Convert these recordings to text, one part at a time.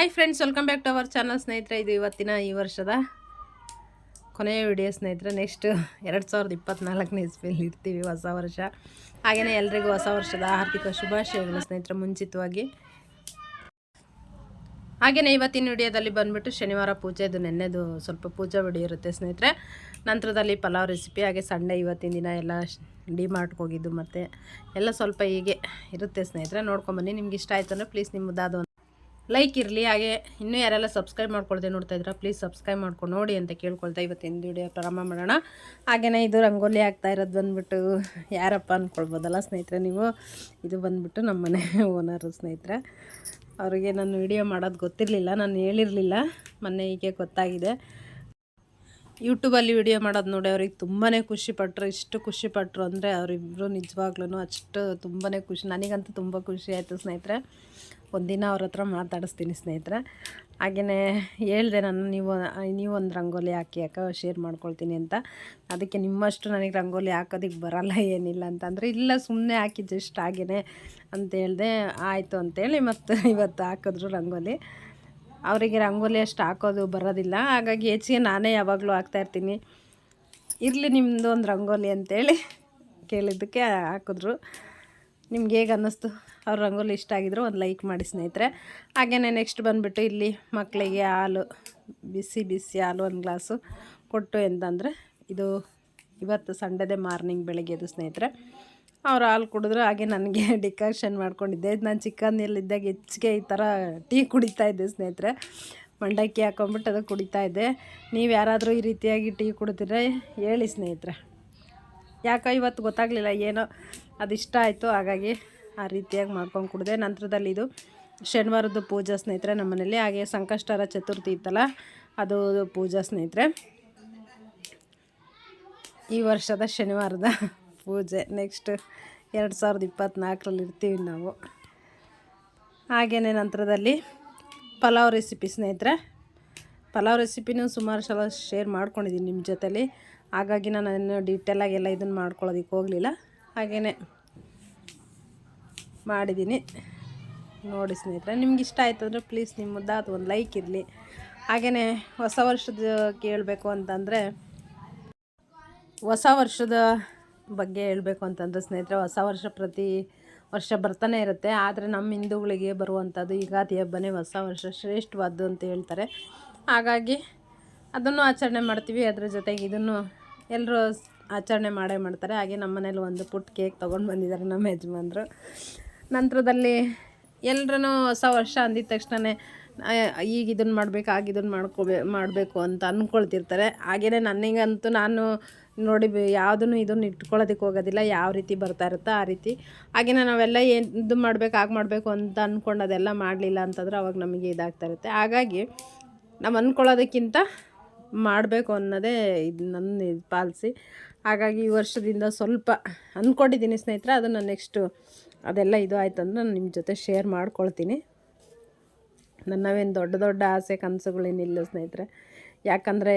Hi friends, welcome back to our channel. ಸ್ನೇಹಿತರೆ, ಇದು ಇವತ್ತಿನ ಈ ವರ್ಷದ ಕೊನೆಯ ವಿಡಿಯೋ ಸ್ನೇಹಿತರೆ. ನೆಕ್ಸ್ಟ್ 2024ನೇ ಇಸ್ವಿಯಲ್ಲಿ ಇರ್ತೀವಿ, ಹೊಸ ವರ್ಷ. ಹಾಗೆಯೇ ಎಲ್ರಿಗೂ ಹೊಸ ವರ್ಷದ ಆರ್ಥಿಕ ಶುಭಾಶಯಗಳು ಸ್ನೇಹಿತರೆ ಮುಂಚಿತವಾಗಿ. ಹಾಗೆಯೇ ಇವತ್ತಿನ ವಿಡಿಯೋದಲ್ಲಿ ಬಂದುಬಿಟ್ಟು ಶನಿವಾರ ಪೂಜೆದು ನೆನ್ನೆದು ಸ್ವಲ್ಪ ಪೂಜಾ ವಿಡಿಯೋ ಇರುತ್ತೆ ಸ್ನೇಹಿತರೆ. ನಂತರದಲ್ಲಿ ಪಲಾವ್ ರೆಸಿಪಿ, ಹಾಗೆ ಸಂಡೇ ಇವತ್ತಿನ ದಿನ ಎಲ್ಲ ಡಿಮಾರ್ಟ್ಗೆ ಹೋಗಿದ್ದು ಮತ್ತು ಎಲ್ಲ ಸ್ವಲ್ಪ ಹೀಗೆ ಇರುತ್ತೆ ಸ್ನೇಹಿತರೆ. ನೋಡ್ಕೊಂಬನ್ನಿ. ನಿಮ್ಗೆ ಇಷ್ಟ ಆಯಿತು ಅಂದರೆ ಪ್ಲೀಸ್ ನಿಮ್ಮದಾದ ಲೈಕ್ ಇರಲಿ. ಹಾಗೆ ಇನ್ನೂ ಯಾರೆಲ್ಲ ಸಬ್ಸ್ಕ್ರೈಬ್ ಮಾಡ್ಕೊಳ್ದೆ ನೋಡ್ತಾ ಇದ್ದೀರಾ, ಪ್ಲೀಸ್ ಸಬ್ಸ್ಕ್ರೈಬ್ ಮಾಡ್ಕೊಂಡು ನೋಡಿ ಅಂತ ಕೇಳ್ಕೊಳ್ತಾ ಇವತ್ತಿನ ವಿಡಿಯೋ ಪ್ರಾರಂಭ ಮಾಡೋಣ. ಹಾಗೆಯೇ ಇದು ರಂಗೋಲಿ ಆಗ್ತಾ ಇರೋದು ಬಂದುಬಿಟ್ಟು ಯಾರಪ್ಪ ಅಂದ್ಕೊಳ್ಬೋದಲ್ಲ ಸ್ನೇಹಿತರೆ ನೀವು. ಇದು ಬಂದುಬಿಟ್ಟು ನಮ್ಮ ಮನೆ ಓನರು ಸ್ನೇಹಿತರೆ. ಅವರಿಗೆ ನಾನು ವಿಡಿಯೋ ಮಾಡೋದು ಗೊತ್ತಿರಲಿಲ್ಲ, ನಾನು ಹೇಳಿರಲಿಲ್ಲ, ಮೊನ್ನೆ ಹೀಗೆ ಗೊತ್ತಾಗಿದೆ. ಯೂಟ್ಯೂಬಲ್ಲಿ ವಿಡಿಯೋ ಮಾಡೋದು ನೋಡಿ ಅವ್ರಿಗೆ ತುಂಬಾ ಖುಷಿಪಟ್ಟರು. ಇಷ್ಟು ಖುಷಿಪಟ್ಟರು ಅಂದರೆ ಅವರಿಬ್ಬರು ನಿಜವಾಗ್ಲೂ ಅಷ್ಟು ತುಂಬಾ ಖುಷಿ. ನನಗಂತೂ ತುಂಬ ಖುಷಿ ಆಯಿತು ಸ್ನೇಹಿತರೆ. ಒಂದಿನ ಅವ್ರ ಹತ್ರ ಮಾತಾಡಿಸ್ತೀನಿ ಸ್ನೇಹಿತರೆ. ಹಾಗೆಯೇ ಹೇಳಿದೆ ನಾನು, ನೀವೊಂದು ರಂಗೋಲಿ ಹಾಕಿ ಶೇರ್ ಮಾಡ್ಕೊಳ್ತೀನಿ ಅಂತ. ಅದಕ್ಕೆ ನಿಮ್ಮಷ್ಟು ನನಗೆ ರಂಗೋಲಿ ಹಾಕೋದಕ್ಕೆ ಬರಲ್ಲ ಏನಿಲ್ಲ ಅಂತಂದರೆ, ಇಲ್ಲ ಸುಮ್ಮನೆ ಹಾಕಿ ಜಸ್ಟ್ ಹಾಗೇ ಅಂತ ಹೇಳಿದೆ. ಆಯಿತು ಅಂತೇಳಿ ಮತ್ತು ಇವತ್ತು ಹಾಕಿದ್ರು ರಂಗೋಲಿ. ಅವರಿಗೆ ರಂಗೋಲಿ ಅಷ್ಟು ಹಾಕೋದು ಬರೋದಿಲ್ಲ, ಹಾಗಾಗಿ ಹೆಚ್ಚಿಗೆ ನಾನೇ ಯಾವಾಗಲೂ ಹಾಕ್ತಾಯಿರ್ತೀನಿ. ಇರಲಿ ನಿಮ್ಮದು ಒಂದು ರಂಗೋಲಿ ಅಂತೇಳಿ ಕೇಳಿದ್ದಕ್ಕೆ ಹಾಕಿದ್ರು. ನಿಮ್ಗೆ ಹೇಗೆ ಅನ್ನಿಸ್ತು? ಅವ್ರ ರಂಗೋಲಿ ಇಷ್ಟ ಆಗಿದ್ರು ಒಂದು ಲೈಕ್ ಮಾಡಿ ಸ್ನೇಹಿತರೆ. ಹಾಗೆಯೇ ನೆಕ್ಸ್ಟ್ ಬಂದುಬಿಟ್ಟು ಇಲ್ಲಿ ಮಕ್ಕಳಿಗೆ ಹಾಲು, ಬಿಸಿ ಬಿಸಿ ಹಾಲು ಒಂದು ಗ್ಲಾಸು ಕೊಟ್ಟು ಎಂತಂದರೆ, ಇದು ಇವತ್ತು ಸಂಡೇದೇ ಮಾರ್ನಿಂಗ್ ಬೆಳಗ್ಗೆದು ಸ್ನೇಹಿತರೆ. ಅವ್ರು ಹಾಲು ಕುಡಿದ್ರು. ಹಾಗೆ ನನಗೆ ಡಿಕಾಷನ್ ಮಾಡ್ಕೊಂಡಿದ್ದೆ. ನಾನು ಚಿಕ್ಕಂದಿಯಲ್ಲಿದ್ದಾಗ ಹೆಚ್ಚಿಗೆ ಈ ಥರ ಟೀ ಕುಡಿತಾಯಿದ್ದೆ ಸ್ನೇಹಿತರೆ. ಮಂಡಕ್ಕಿ ಹಾಕೊಂಬಿಟ್ಟು ಅದು ಕುಡಿತಾಯಿದ್ದೆ. ನೀವು ಯಾರಾದರೂ ಈ ರೀತಿಯಾಗಿ ಟೀ ಕುಡಿದ್ರೆ ಹೇಳಿ ಸ್ನೇಹಿತರೆ. ಯಾಕೋ ಇವತ್ತು ಗೊತ್ತಾಗಲಿಲ್ಲ, ಏನೋ ಅದಿಷ್ಟ ಆಯಿತು, ಹಾಗಾಗಿ ಆ ರೀತಿಯಾಗಿ ಮಾಡ್ಕೊಂಡು ಕುಡಿದೆ. ನಂತರದಲ್ಲಿ ಇದು ಶನಿವಾರದ್ದು ಪೂಜಾ ಸ್ನೇಹಿತರೆ ನಮ್ಮ ಮನೇಲಿ. ಹಾಗೆ ಸಂಕಷ್ಟಹರ ಚತುರ್ಥಿ ಇತ್ತಲ್ಲ, ಅದು ಪೂಜಾ ಸ್ನೇಹಿತರೆ. ಈ ವರ್ಷದ ಶನಿವಾರದ ಪೂಜೆ. ನೆಕ್ಸ್ಟ್ 2024ರಲ್ಲಿ ಇರ್ತೀವಿ ನಾವು. ಹಾಗೆಯೇ ನಂತರದಲ್ಲಿ ಪಲಾವ್ ರೆಸಿಪಿ ಸ್ನೇಹಿತರೆ. ಪಲಾವ್ ರೆಸಿಪಿನೂ ಸುಮಾರು ಸಲ ಶೇರ್ ಮಾಡ್ಕೊಂಡಿದ್ದೀನಿ ನಿಮ್ಮ ಜೊತೆಲಿ, ಹಾಗಾಗಿ ನಾನು ಡೀಟೇಲಾಗಿ ಎಲ್ಲ ಇದನ್ನು ಮಾಡ್ಕೊಳ್ಳೋದಕ್ಕೆ ಹೋಗಲಿಲ್ಲ. ಹಾಗೆಯೇ ಮಾಡಿದ್ದೀನಿ ನೋಡಿ ಸ್ನೇಹಿತರೆ. ನಿಮ್ಗೆ ಇಷ್ಟ ಆಯಿತು ಅಂದರೆ ಪ್ಲೀಸ್ ನಿಮ್ಮದಾದ ಒಂದು ಲೈಕ್ ಇರಲಿ. ಹಾಗೆಯೇ ಹೊಸ ವರ್ಷದ ಕೇಳಬೇಕು ಅಂತಂದರೆ, ಹೊಸ ವರ್ಷದ ಬಗ್ಗೆ ಹೇಳಬೇಕು ಅಂತಂದರೆ ಸ್ನೇಹಿತರೆ, ಹೊಸ ವರ್ಷ ಪ್ರತಿ ವರ್ಷ ಬರ್ತಾನೆ ಇರುತ್ತೆ. ಆದರೆ ನಮ್ಮ ಹಿಂದೂಗಳಿಗೆ ಬರುವಂಥದ್ದು ಯುಗಾದಿ ಹಬ್ಬನೇ ಹೊಸ ವರ್ಷ ಶ್ರೇಷ್ಠವಾದ್ದು ಅಂತ ಹೇಳ್ತಾರೆ. ಹಾಗಾಗಿ ಅದನ್ನು ಆಚರಣೆ ಮಾಡ್ತೀವಿ. ಅದ್ರ ಜೊತೆಗೆ ಇದನ್ನು ಎಲ್ಲರೂ ಆಚರಣೆ ಮಾಡೇ ಮಾಡ್ತಾರೆ. ಹಾಗೆ ನಮ್ಮ ಮನೇಲಿ ಒಂದು ಪುಟ್ಟ ಕೇಕ್ ತೊಗೊಂಡು ಬಂದಿದ್ದಾರೆ ನಮ್ಮ ಯಜಮಾನ್ರು. ನಂತರದಲ್ಲಿ ಎಲ್ಲರೂ ಹೊಸ ವರ್ಷ ಅಂದಿದ ತಕ್ಷಣ ಈಗ ಇದನ್ನು ಮಾಡಬೇಕು, ಆಗ ಇದನ್ನು ಮಾಡಬೇಕು ಅಂತ ಅಂದ್ಕೊಳ್ತಿರ್ತಾರೆ. ಹಾಗೆಯೇ ನನಗಂತೂ ನಾನು ನೋಡಿ ಯಾವುದನ್ನು ಇದನ್ನು ಇಟ್ಕೊಳ್ಳೋದಕ್ಕೆ ಹೋಗೋದಿಲ್ಲ. ಯಾವ ರೀತಿ ಬರ್ತಾ ಇರುತ್ತೋ ಆ ರೀತಿ. ಹಾಗೆಯೇ ನಾವೆಲ್ಲ ಏನು ಇದು ಮಾಡಬೇಕು, ಆಗ ಮಾಡಬೇಕು ಅಂತ ಅಂದ್ಕೊಂಡು ಅದೆಲ್ಲ ಮಾಡಲಿಲ್ಲ ಅಂತಂದ್ರೆ ಅವಾಗ ನಮಗೆ ಇದಾಗ್ತಾ ಇರುತ್ತೆ. ಹಾಗಾಗಿ ನಾವು ಅಂದ್ಕೊಳ್ಳೋದಕ್ಕಿಂತ ಮಾಡಬೇಕು ಅನ್ನೋದೇ ಇದು ನನ್ನ ಪಾಲಿಸಿ. ಹಾಗಾಗಿ ಈ ವರ್ಷದಿಂದ ಸ್ವಲ್ಪ ಅಂದ್ಕೊಂಡಿದ್ದೀನಿ ಸ್ನೇಹಿತರೆ. ಅದನ್ನು ನೆಕ್ಸ್ಟು ಅದೆಲ್ಲ ಇದು ಆಯ್ತು ಅಂದ್ರೆ ನಾನು ನಿಮ್ಮ ಜೊತೆ ಶೇರ್ ಮಾಡ್ಕೊಳ್ತೀನಿ. ನನ್ನವೇನು ದೊಡ್ಡ ದೊಡ್ಡ ಆಸೆ ಕನಸುಗಳೇನಿಲ್ಲ ಸ್ನೇಹಿತರೆ. ಯಾಕಂದರೆ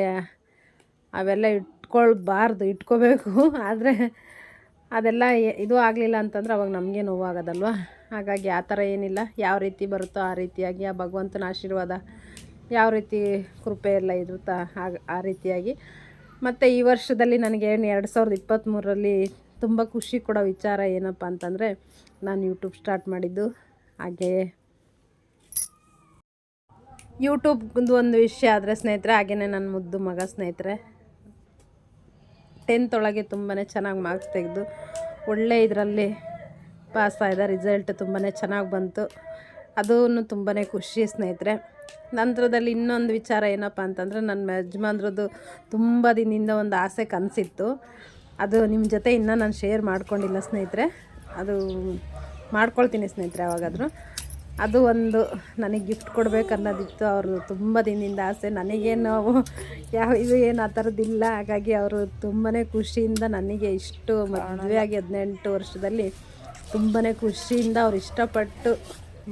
ಅವೆಲ್ಲ ಇಟ್ಕೊಳ್ಬಾರ್ದು, ಇಟ್ಕೋಬೇಕು. ಆದರೆ ಅದೆಲ್ಲ ಇದು ಆಗಲಿಲ್ಲ ಅಂತಂದ್ರೆ ಅವಾಗ ನಮಗೆ ನೋವಾಗೋದಲ್ವ. ಹಾಗಾಗಿ ಆ ಥರ ಏನಿಲ್ಲ, ಯಾವ ರೀತಿ ಬರುತ್ತೋ ಆ ರೀತಿಯಾಗಿ ಆ ಭಗವಂತನ ಆಶೀರ್ವಾದ ಯಾವ ರೀತಿ ಕೃಪೆ ಎಲ್ಲ ಇರುತ್ತೋ ಆ ರೀತಿಯಾಗಿ. ಮತ್ತು ಈ ವರ್ಷದಲ್ಲಿ ನನಗೆ 2023ರಲ್ಲಿ ತುಂಬ ಖುಷಿ ಕೊಡೋ ವಿಚಾರ ಏನಪ್ಪ ಅಂತಂದರೆ, ನಾನು ಯೂಟ್ಯೂಬ್ ಸ್ಟಾರ್ಟ್ ಮಾಡಿದ್ದು. ಹಾಗೆ ಯೂಟ್ಯೂಬ್ದು ಒಂದು ವಿಷಯ ಆದರೆ ಸ್ನೇಹಿತರೆ, ಹಾಗೆಯೇ ನನ್ನ ಮುದ್ದು ಮಗ ಸ್ನೇಹಿತರೆ 10th ಒಳಗೆ ತುಂಬಾ ಚೆನ್ನಾಗಿ ಮಾರ್ಕ್ಸ್ ತೆಗೆದು ಒಳ್ಳೆ ಇದರಲ್ಲಿ ಪಾಸ್ ಆದ. ರಿಸಲ್ಟ್ ತುಂಬಾ ಚೆನ್ನಾಗಿ ಬಂತು. ಅದೂ ತುಂಬಾ ಖುಷಿ ಸ್ನೇಹಿತರೆ. ನಂತರದಲ್ಲಿ ಇನ್ನೊಂದು ವಿಚಾರ ಏನಪ್ಪ ಅಂತಂದರೆ, ನನ್ನ ಯಜಮಾನ್ರದ್ದು ತುಂಬ ದಿನದಿಂದ ಒಂದು ಆಸೆ ಕನಸಿತ್ತು. ಅದು ನಿಮ್ಮ ಜೊತೆ ಇನ್ನೂ ನಾನು ಶೇರ್ ಮಾಡ್ಕೊಂಡಿಲ್ಲ ಸ್ನೇಹಿತರೆ. ಅದು ಮಾಡ್ಕೊಳ್ತೀನಿ ಸ್ನೇಹಿತರೆ ಯಾವಾಗಾದರೂ. ಅದು ಒಂದು ನನಗೆ ಗಿಫ್ಟ್ ಕೊಡಬೇಕು ಅನ್ನೋದಿತ್ತು. ಅವರು ತುಂಬ ದಿನದಿಂದ ಆಸೆ. ನನಗೇನು ಇದು ಏನು ಆ ಥರದ್ದಿಲ್ಲ. ಹಾಗಾಗಿ ಅವರು ತುಂಬಾ ಖುಷಿಯಿಂದ ನನಗೆ ಇಷ್ಟು ಮದುವೆಯಾಗಿ 18 ವರ್ಷದಲ್ಲಿ ತುಂಬಾ ಖುಷಿಯಿಂದ ಅವ್ರು ಇಷ್ಟಪಟ್ಟು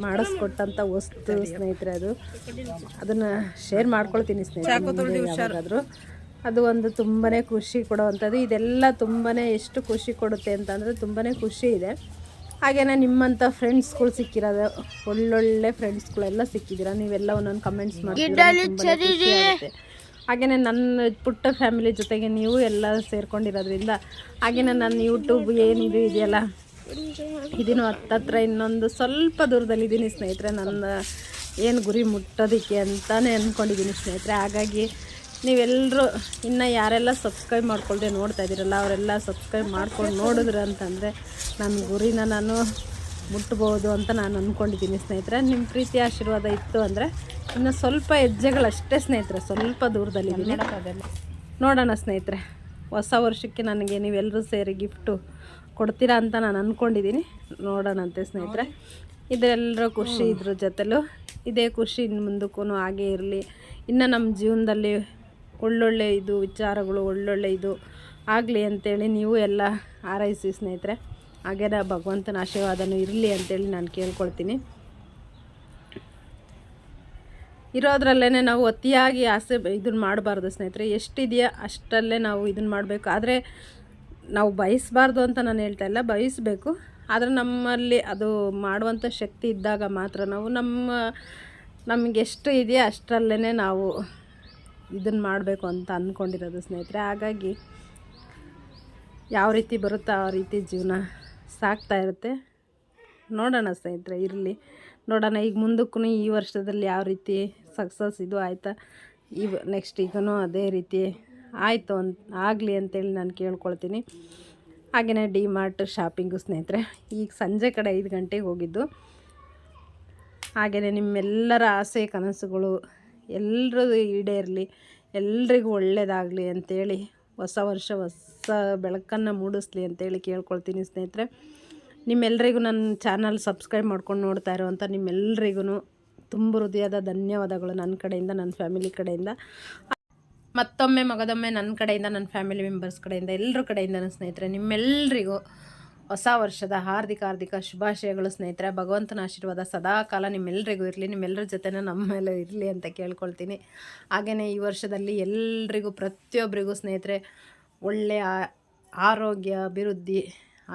ಮಾಡಿಸ್ಕೊಟ್ಟಂಥ ವಸ್ತು ಸ್ನೇಹಿತರೆ. ಅದನ್ನು ಶೇರ್ ಮಾಡ್ಕೊಳ್ತೀನಿ ಸ್ನೇಹಿತರೆ ಯಾವಾಗಾದರೂ. ಅದು ಒಂದು ತುಂಬಾ ಖುಷಿ ಕೊಡುವಂಥದ್ದು. ಇದೆಲ್ಲ ತುಂಬಾ ಎಷ್ಟು ಖುಷಿ ಕೊಡುತ್ತೆ ಅಂತಂದರೆ ತುಂಬಾ ಖುಷಿ ಇದೆ. ಹಾಗೆಯೇ ನಿಮ್ಮಂಥ ಫ್ರೆಂಡ್ಸ್ಗಳು ಸಿಕ್ಕಿರೋದು, ಒಳ್ಳೊಳ್ಳೆ ಫ್ರೆಂಡ್ಸ್ಗಳೆಲ್ಲ ಸಿಕ್ಕಿದ್ದೀರ. ನೀವೆಲ್ಲ ಒಂದೊಂದು ಕಮೆಂಟ್ಸ್ ಮಾಡ್ತೀರಾ, ಹಾಗೆಯೇ ನನ್ನ ಪುಟ್ಟ ಫ್ಯಾಮಿಲಿ ಜೊತೆಗೆ ನೀವು ಎಲ್ಲ ಸೇರ್ಕೊಂಡಿರೋದ್ರಿಂದ, ಹಾಗೆಯೇ ನನ್ನ ಯೂಟ್ಯೂಬ್ ಏನಿದು ಇದೆಯಲ್ಲ, ಇದನ್ನು ಹತ್ತತ್ರ ಇನ್ನೊಂದು ಸ್ವಲ್ಪ ದೂರದಲ್ಲಿದ್ದೀನಿ ಸ್ನೇಹಿತರೆ. ನನ್ನ ಏನು ಗುರಿ ಮುಟ್ಟೋದಕ್ಕೆ ಅಂತಲೇ ಅಂದ್ಕೊಂಡಿದ್ದೀನಿ ಸ್ನೇಹಿತರೆ. ಹಾಗಾಗಿ ನೀವೆಲ್ಲರೂ ಇನ್ನು ಯಾರೆಲ್ಲ ಸಬ್ಸ್ಕ್ರೈಬ್ ಮಾಡ್ಕೊಳ್ದೆ ನೋಡ್ತಾ ಇದ್ದೀರಲ್ಲ, ಅವರೆಲ್ಲ ಸಬ್ಸ್ಕ್ರೈಬ್ ಮಾಡ್ಕೊಂಡು ನೋಡಿದ್ರೆ ಅಂತಂದರೆ ನನ್ನ ಗುರಿನ ನಾನು ಮುಟ್ಬೋದು ಅಂತ ನಾನು ಅಂದ್ಕೊಂಡಿದ್ದೀನಿ ಸ್ನೇಹಿತರೆ. ನಿಮ್ಮ ಪ್ರೀತಿ ಆಶೀರ್ವಾದ ಇತ್ತು ಅಂದರೆ ಇನ್ನು ಸ್ವಲ್ಪ ಹೆಜ್ಜೆಗಳಷ್ಟೇ ಸ್ನೇಹಿತರೆ, ಸ್ವಲ್ಪ ದೂರದಲ್ಲಿದ್ದೀನಿ. ನೋಡೋಣ ಸ್ನೇಹಿತರೆ, ಹೊಸ ವರ್ಷಕ್ಕೆ ನನಗೆ ನೀವೆಲ್ಲರೂ ಸೇರಿ ಗಿಫ್ಟು ಕೊಡ್ತೀರಾ ಅಂತ ನಾನು ಅಂದ್ಕೊಂಡಿದ್ದೀನಿ. ನೋಡೋಣಂತೆ ಸ್ನೇಹಿತರೆ. ಇದೆಲ್ಲರ ಖುಷಿ, ಇದ್ರ ಜೊತೆಲೂ ಇದೇ ಖುಷಿ ಇನ್ನು ಮುಂದಕ್ಕೂ ಹಾಗೇ ಇರಲಿ. ಇನ್ನು ನಮ್ಮ ಜೀವನದಲ್ಲಿ ಒಳ್ಳೊಳ್ಳೆ ಇದು ವಿಚಾರಗಳು, ಒಳ್ಳೊಳ್ಳೆ ಇದು ಆಗಲಿ ಅಂಥೇಳಿ ನೀವು ಎಲ್ಲ ಹಾರೈಸಿ ಸ್ನೇಹಿತರೆ. ಹಾಗೇನ ಭಗವಂತನ ಆಶೀರ್ವಾದನೂ ಇರಲಿ ಅಂಥೇಳಿ ನಾನು ಕೇಳ್ಕೊಳ್ತೀನಿ. ಇರೋದ್ರಲ್ಲೇ ನಾವು ಅತಿಯಾಗಿ ಆಸೆ ಇದನ್ನು ಮಾಡಬಾರ್ದು ಸ್ನೇಹಿತರೆ. ಎಷ್ಟಿದೆಯಾ ಅಷ್ಟರಲ್ಲೇ ನಾವು ಇದನ್ನು ಮಾಡಬೇಕು. ಆದರೆ ನಾವು ಬಯಸಬಾರ್ದು ಅಂತ ನಾನು ಹೇಳ್ತಾ ಇಲ್ಲ, ಬಯಸಬೇಕು. ಆದರೆ ನಮ್ಮಲ್ಲಿ ಅದು ಮಾಡುವಂಥ ಶಕ್ತಿ ಇದ್ದಾಗ ಮಾತ್ರ ನಾವು ನಮಗೆಷ್ಟು ಇದೆಯಾ ಅಷ್ಟರಲ್ಲೇ ನಾವು ಇದನ್ನು ಮಾಡಬೇಕು ಅಂತ ಅಂದ್ಕೊಂಡಿರೋದು ಸ್ನೇಹಿತರೆ. ಹಾಗಾಗಿ ಯಾವ ರೀತಿ ಬರುತ್ತೋ ಆ ರೀತಿ ಜೀವನ ಸಾಗ್ತಾ ಇರುತ್ತೆ. ನೋಡೋಣ ಸ್ನೇಹಿತರೆ, ಇರಲಿ ನೋಡೋಣ. ಈಗ ಮುಂದಕ್ಕೂ ಈ ವರ್ಷದಲ್ಲಿ ಯಾವ ರೀತಿ ಸಕ್ಸಸ್ ಇದು ಆಯಿತಾ, ನೆಕ್ಸ್ಟ್ ಈಗನೂ ಅದೇ ರೀತಿ ಆಯಿತು ಆಗಲಿ ಅಂತೇಳಿ ನಾನು ಕೇಳ್ಕೊಳ್ತೀನಿ. ಹಾಗೆಯೇ ಡಿ ಮಾರ್ಟ್ ಶಾಪಿಂಗು ಸ್ನೇಹಿತರೆ, ಈಗ ಸಂಜೆ ಕಡೆ 5 ಗಂಟೆಗೆ ಹೋಗಿದ್ದು. ಹಾಗೆಯೇ ನಿಮ್ಮೆಲ್ಲರ ಆಸೆ ಕನಸುಗಳು ಎಲ್ಲರೂ ಈಡೇರಲಿ, ಎಲ್ರಿಗೂ ಒಳ್ಳೆಯದಾಗಲಿ ಅಂಥೇಳಿ, ಹೊಸ ವರ್ಷ ಹೊಸ ಬೆಳಕನ್ನು ಮೂಡಿಸ್ಲಿ ಅಂತೇಳಿ ಕೇಳ್ಕೊಳ್ತೀನಿ ಸ್ನೇಹಿತರೆ. ನಿಮ್ಮೆಲ್ಲರಿಗೂ ನನ್ನ ಚಾನಲ್ ಸಬ್ಸ್ಕ್ರೈಬ್ ಮಾಡ್ಕೊಂಡು ನೋಡ್ತಾ ಇರೋವಂಥ ನಿಮ್ಮೆಲ್ಲರಿಗೂ ತುಂಬ ಹೃದಯದ ಧನ್ಯವಾದಗಳು ನನ್ನ ಕಡೆಯಿಂದ, ನನ್ನ ಫ್ಯಾಮಿಲಿ ಕಡೆಯಿಂದ. ಮತ್ತೊಮ್ಮೆ ಮಗದೊಮ್ಮೆ ನನ್ನ ಕಡೆಯಿಂದ, ನನ್ನ ಫ್ಯಾಮಿಲಿ ಮೆಂಬರ್ಸ್ ಕಡೆಯಿಂದ, ಎಲ್ಲರ ಕಡೆಯಿಂದ ಸ್ನೇಹಿತರೆ ನಿಮ್ಮೆಲ್ಲರಿಗೂ ಹೊಸ ವರ್ಷದ ಹಾರ್ದಿಕ ಶುಭಾಶಯಗಳು ಸ್ನೇಹಿತರೆ. ಭಗವಂತನ ಆಶೀರ್ವಾದ ಸದಾ ಕಾಲ ನಿಮ್ಮೆಲ್ಲರಿಗೂ ಇರಲಿ, ನಿಮ್ಮೆಲ್ಲರ ಜೊತೆನೇ ನಮ್ಮ ಮೇಲೆ ಇರಲಿ ಅಂತ ಕೇಳ್ಕೊಳ್ತೀನಿ. ಹಾಗೆಯೇ ಈ ವರ್ಷದಲ್ಲಿ ಎಲ್ರಿಗೂ ಪ್ರತಿಯೊಬ್ಬರಿಗೂ ಸ್ನೇಹಿತರೆ ಒಳ್ಳೆಯ ಆರೋಗ್ಯ, ಅಭಿವೃದ್ಧಿ,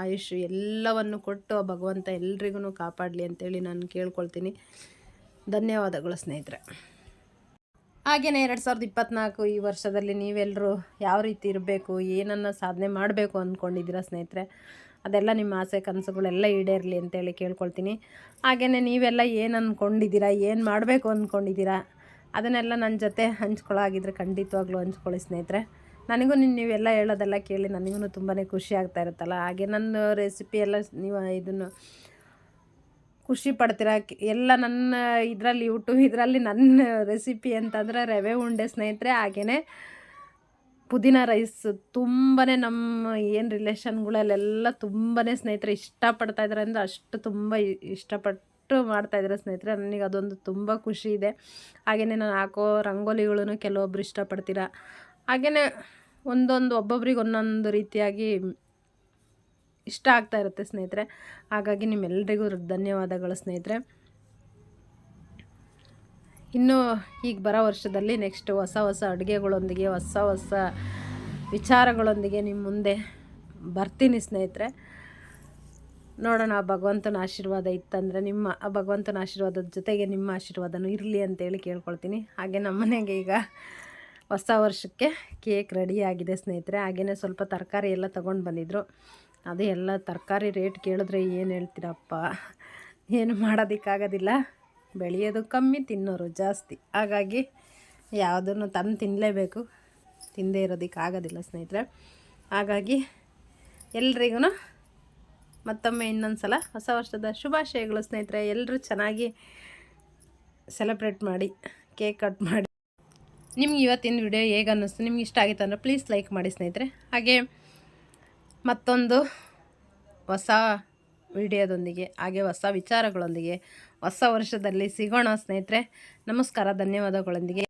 ಆಯುಷ್ ಎಲ್ಲವನ್ನು ಕೊಟ್ಟು ಭಗವಂತ ಎಲ್ರಿಗೂ ಕಾಪಾಡಲಿ ಅಂತೇಳಿ ನಾನು ಕೇಳ್ಕೊಳ್ತೀನಿ. ಧನ್ಯವಾದಗಳು ಸ್ನೇಹಿತರೆ. ಹಾಗೆಯೇ 2024 ಈ ವರ್ಷದಲ್ಲಿ ನೀವೆಲ್ಲರೂ ಯಾವ ರೀತಿ ಇರಬೇಕು, ಏನನ್ನು ಸಾಧನೆ ಮಾಡಬೇಕು ಅಂದ್ಕೊಂಡಿದ್ದೀರಾ ಸ್ನೇಹಿತರೆ, ಅದೆಲ್ಲ ನಿಮ್ಮ ಆಸೆ ಕನಸುಗಳೆಲ್ಲ ಈಡೇರಲಿ ಅಂತೇಳಿ ಕೇಳ್ಕೊಳ್ತೀನಿ. ಹಾಗೆಯೇ ನೀವೆಲ್ಲ ಏನು ಅಂದ್ಕೊಂಡಿದ್ದೀರಾ, ಏನು ಮಾಡಬೇಕು ಅಂದ್ಕೊಂಡಿದ್ದೀರಾ, ಅದನ್ನೆಲ್ಲ ನನ್ನ ಜೊತೆ ಹಂಚ್ಕೊಳ್ಳಾಗಿದ್ರೆ ಖಂಡಿತವಾಗ್ಲೂ ಹಂಚ್ಕೊಳ್ಳಿ ಸ್ನೇಹಿತರೆ. ನನಗೂ ನೀವೆಲ್ಲ ಹೇಳೋದೆಲ್ಲ ಕೇಳಿ ನನಗೂ ತುಂಬಾ ಖುಷಿ ಆಗ್ತಾ ಇರುತ್ತಲ್ಲ. ಹಾಗೆ ನನ್ನ ರೆಸಿಪಿ ಎಲ್ಲ ನೀವು ಇದನ್ನು ಖುಷಿ ಪಡ್ತೀರ ಎಲ್ಲ. ನನ್ನ ಇದರಲ್ಲಿ ಯೂಟ್ಯೂಬ್ ಇದರಲ್ಲಿ ನನ್ನ ರೆಸಿಪಿ ಅಂತಂದರೆ ರವೆ ಉಂಡೆ ಸ್ನೇಹಿತರೆ. ಹಾಗೆಯೇ ಪುದೀನ ರೈಸ್ ತುಂಬಾ ನಮ್ಮ ಏನು ರಿಲೇಷನ್ಗಳಲ್ಲೆಲ್ಲ ತುಂಬಾ ಸ್ನೇಹಿತರೆ ಇಷ್ಟಪಡ್ತಾಯಿದ್ದಾರೆ ಅಂದರೆ ಅಷ್ಟು ತುಂಬ ಇಷ್ಟಪಟ್ಟು ಮಾಡ್ತಾಯಿದ್ದಾರೆ ಸ್ನೇಹಿತರೆ. ನನಗೆ ಅದೊಂದು ತುಂಬ ಖುಷಿ ಇದೆ. ಹಾಗೆಯೇ ನಾನು ಹಾಕೋ ರಂಗೋಲಿಗಳೂ ಕೆಲವೊಬ್ರು ಇಷ್ಟಪಡ್ತೀರ. ಹಾಗೆಯೇ ಒಬ್ಬೊಬ್ರಿಗೆ ಒಂದೊಂದು ರೀತಿಯಾಗಿ ಇಷ್ಟ ಆಗ್ತಾ ಇರುತ್ತೆ ಸ್ನೇಹಿತರೆ. ಹಾಗಾಗಿ ನಿಮ್ಮೆಲ್ಲರಿಗೂ ಧನ್ಯವಾದಗಳು ಸ್ನೇಹಿತರೆ. ಇನ್ನು ಈಗ ಬರೋ ವರ್ಷದಲ್ಲಿ ನೆಕ್ಸ್ಟ್ ಹೊಸ ಅಡುಗೆಗಳೊಂದಿಗೆ, ಹೊಸ ವಿಚಾರಗಳೊಂದಿಗೆ ನಿಮ್ಮ ಮುಂದೆ ಬರ್ತೀನಿ ಸ್ನೇಹಿತರೆ. ನೋಡೋಣ, ಭಗವಂತನ ಆಶೀರ್ವಾದ ಇತ್ತಂದರೆ ಭಗವಂತನ ಆಶೀರ್ವಾದದ ಜೊತೆಗೆ ನಿಮ್ಮ ಆಶೀರ್ವಾದನೂ ಇರಲಿ ಅಂತೇಳಿ ಕೇಳ್ಕೊಳ್ತೀನಿ. ಹಾಗೆ ನಮ್ಮ ಮನೆಗೆ ಈಗ ಹೊಸ ವರ್ಷಕ್ಕೆ ಕೇಕ್ ರೆಡಿಯಾಗಿದೆ ಸ್ನೇಹಿತರೆ. ಹಾಗೆಯೇ ಸ್ವಲ್ಪ ತರಕಾರಿ ಎಲ್ಲ ತೊಗೊಂಡು ಬಂದಿದ್ದರು. ಅದು ಎಲ್ಲ ತರಕಾರಿ ರೇಟ್ ಕೇಳಿದ್ರೆ ಏನು ಹೇಳ್ತೀರಪ್ಪ, ಏನು ಮಾಡೋದಕ್ಕಾಗೋದಿಲ್ಲ. ಬೆಳೆಯೋದು ಕಮ್ಮಿ, ತಿನ್ನೋರು ಜಾಸ್ತಿ. ಹಾಗಾಗಿ ಯಾವುದನ್ನು ತಂದು ತಿನ್ನಲೇಬೇಕು, ತಿಂದೇ ಇರೋದಕ್ಕಾಗೋದಿಲ್ಲ ಸ್ನೇಹಿತರೆ. ಹಾಗಾಗಿ ಎಲ್ರಿಗೂ ಮತ್ತೊಮ್ಮೆ ಇನ್ನೊಂದು ಸಲ ಹೊಸ ವರ್ಷದ ಶುಭಾಶಯಗಳು ಸ್ನೇಹಿತರೆ. ಎಲ್ಲರೂ ಚೆನ್ನಾಗಿ ಸೆಲೆಬ್ರೇಟ್ ಮಾಡಿ, ಕೇಕ್ ಕಟ್ ಮಾಡಿ. ನಿಮ್ಗೆ ಇವತ್ತಿನ ವಿಡಿಯೋ ಹೇಗೆ ಅನ್ನಿಸ್ತು, ನಿಮ್ಗೆ ಇಷ್ಟ ಆಗಿತ್ತು ಅಂದರೆ ಪ್ಲೀಸ್ ಲೈಕ್ ಮಾಡಿ ಸ್ನೇಹಿತರೆ. ಹಾಗೆ ಮತ್ತೊಂದು ಹೊಸ ವಿಡಿಯೋದೊಂದಿಗೆ, ಹಾಗೆ ಹೊಸ ವಿಚಾರಗಳೊಂದಿಗೆ ಹೊಸ ವರ್ಷದಲ್ಲಿ ಸಿಗೋಣ ಸ್ನೇಹಿತರೆ. ನಮಸ್ಕಾರ, ಧನ್ಯವಾದಗಳೊಂದಿಗೆ.